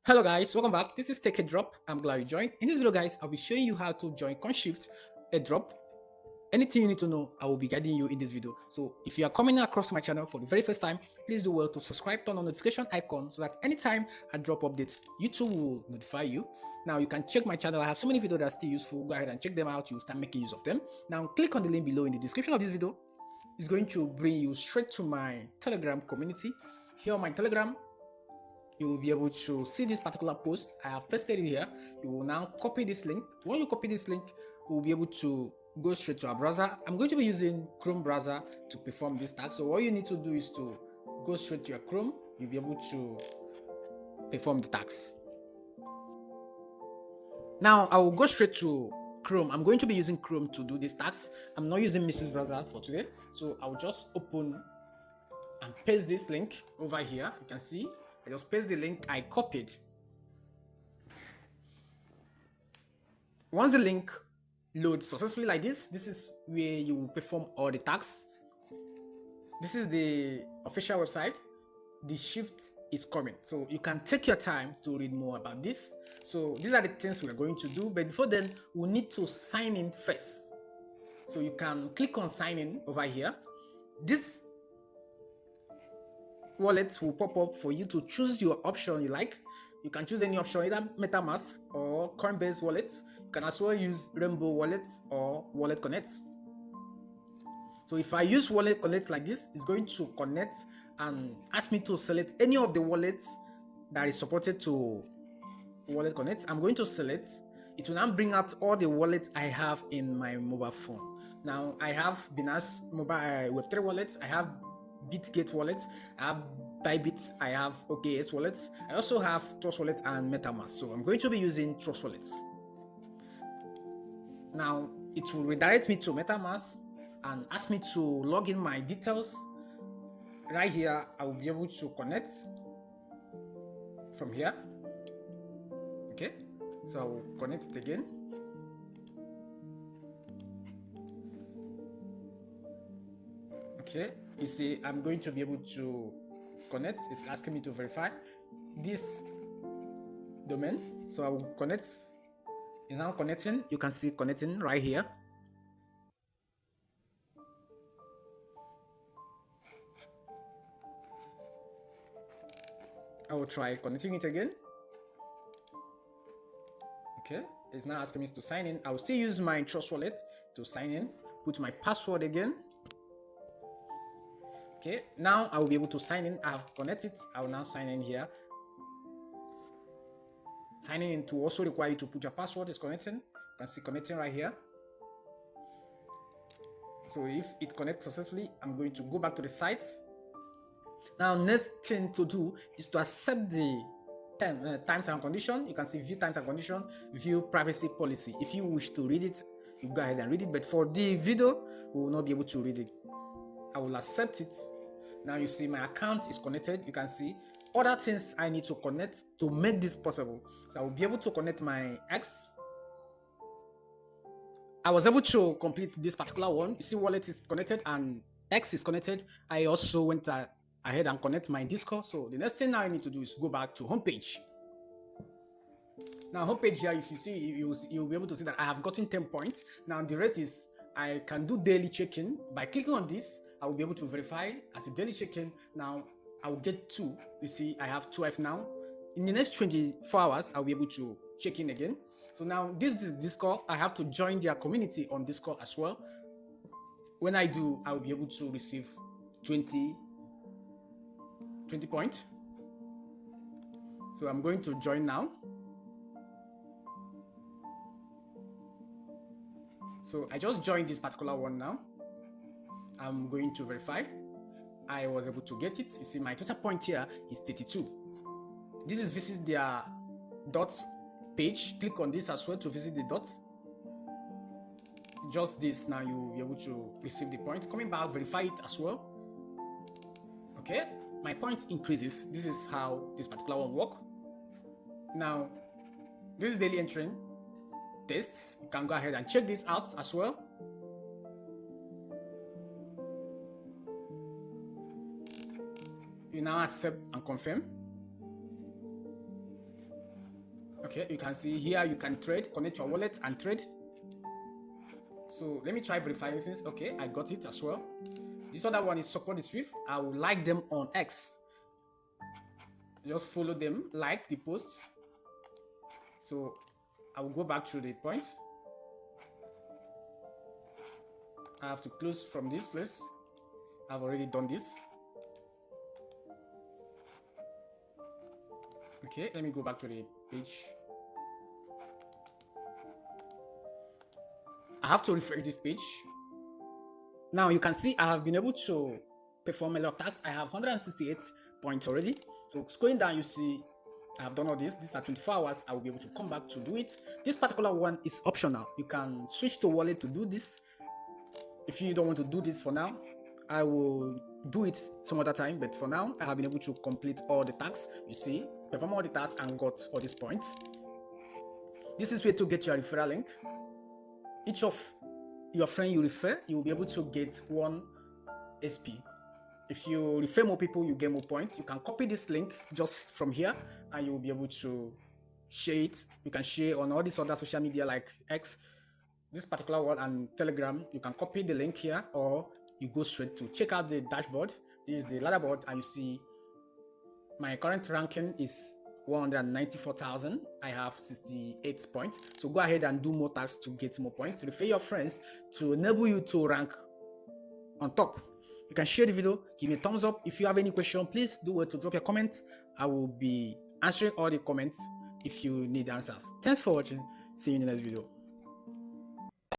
Hello guys, welcome back. This is Take Airdrop. I'm glad you joined. In this video guys, I'll be showing you how to join Coinshift Airdrop. Anything you need to know, I will be guiding you in this video. So if you are coming across my channel for the very first time, please do well to subscribe, turn on notification icon so that anytime I drop updates, YouTube will notify you. Now you can check my channel. I have so many videos that are still useful. Go ahead and check them out. You'll start making use of them. Now click on the link below in the description of this video. It's going to bring you straight to my Telegram community. Here on my Telegram, you will be able to see this particular post. I have pasted it here. You will now copy this link. When you copy this link, you will be able to go straight to our browser. I'm going to be using Chrome browser to perform this task. So all you need to do is to go straight to your Chrome. You'll be able to perform the task. Now I will go straight to Chrome. I'm going to be using Chrome to do this task. I'm not using Mrs. Browser for today. So I will just open and paste this link over here. You can see I just paste the link I copied. Once the link loads successfully like this is where you will perform all the tasks. This is the official website. The shift is coming, so you can take your time to read more about this. So these are the things we are going to do, but before then we need to sign in first. So you can click on sign in over here. This wallet will pop up for you to choose your option you like. You can choose any option, either MetaMask or Coinbase wallet. You can as well use Rainbow Wallet or Wallet Connect. So if I use Wallet Connect like this, it's going to connect and ask me to select any of the wallets that is supported to Wallet Connect. I'm going to select. It will now bring out all the wallets I have in my mobile phone. Now I have BINÁNCE mobile Web3 wallets. I have Bitgate wallets, I have Bybit, I have OKS wallets, I also have Trust Wallet and MetaMask. So I'm going to be using Trust Wallet. Now it will redirect me to MetaMask and ask me to log in my details. Right here, I will be able to connect from here. Okay, so I will connect it again. Okay, you see, I'm going to be able to connect. It's asking me to verify this domain. So I will connect. It's now connecting. You can see connecting right here. I will try connecting it again. Okay, it's now asking me to sign in. I will still use my Trust Wallet to sign in. Put my password again. Okay, now I will be able to sign in. I have connected. I will now sign in here. Signing in to also require you to put your password. It's connecting. You can see connecting right here. So if it connects successfully, I'm going to go back to the site. Now, next thing to do is to accept the terms and condition. You can see view terms and condition, view privacy policy. If you wish to read it, you go ahead and read it. But for the video, we will not be able to read it. I will accept it. Now you see my account is connected. You can see other things I need to connect to make this possible. So I will be able to connect my X. I was able to complete this particular one. You see wallet is connected and X is connected. I also went ahead and connect my Discord. So the next thing now I need to do is go back to homepage. Now homepage here, if you see, you'll be able to see that I have gotten 10 points. Now the rest is I can do daily check-in. By clicking on this, I will be able to verify as a daily check-in. Now I will get 2. You see, I have 12 now. In the next 24 hours, I'll be able to check in again. So now this is Discord. I have to join their community on Discord as well. When I do, I will be able to receive 20 points. So I'm going to join now. So I just joined this particular one now. I'm going to verify. I was able to get it. You see my total point here is 32. This is visit their dots page. Click on this as well to visit the dots. Just this, now you'll be able to receive the point. Coming back, verify it as well. Okay, my point increases. This is how this particular one works. Now, this is daily entering test. You can go ahead and check this out as well. You now accept and confirm. Okay, you can see here you can trade, connect your wallet and trade. So let me try verifying this. Okay, I got it as well. This other one is support the Swift. I will like them on X. Just follow them, like the posts. So I will go back to the point. I have to close from this place. I've already done this. Okay, let me go back to the page. I have to refresh this page. Now you can see I have been able to perform a lot of tasks. I have 168 points already. So scrolling down, you see I have done all this. These are 24 hours. I will be able to come back to do it. This particular one is optional. You can switch to wallet to do this. If you don't want to do this for now, I will do it some other time. But for now, I have been able to complete all the tasks. You see, perform all the tasks and got all these points. This is where to get your referral link. Each of your friend you refer, you will be able to get 1 SP. If you refer more people, you get more points. You can copy this link just from here and you will be able to share it. You can share on all these other social media like X, this particular one, and Telegram. You can copy the link here, or you go straight to check out the dashboard. This is the ladderboard, and you see my current ranking is 194,000. I have 68 points. So go ahead and do more tasks to get more points. Refer your friends to enable you to rank on top. You can share the video, give me a thumbs up. If you have any question, please do well to drop your comment. I will be answering all the comments if you need answers. Thanks for watching. See you in the next video.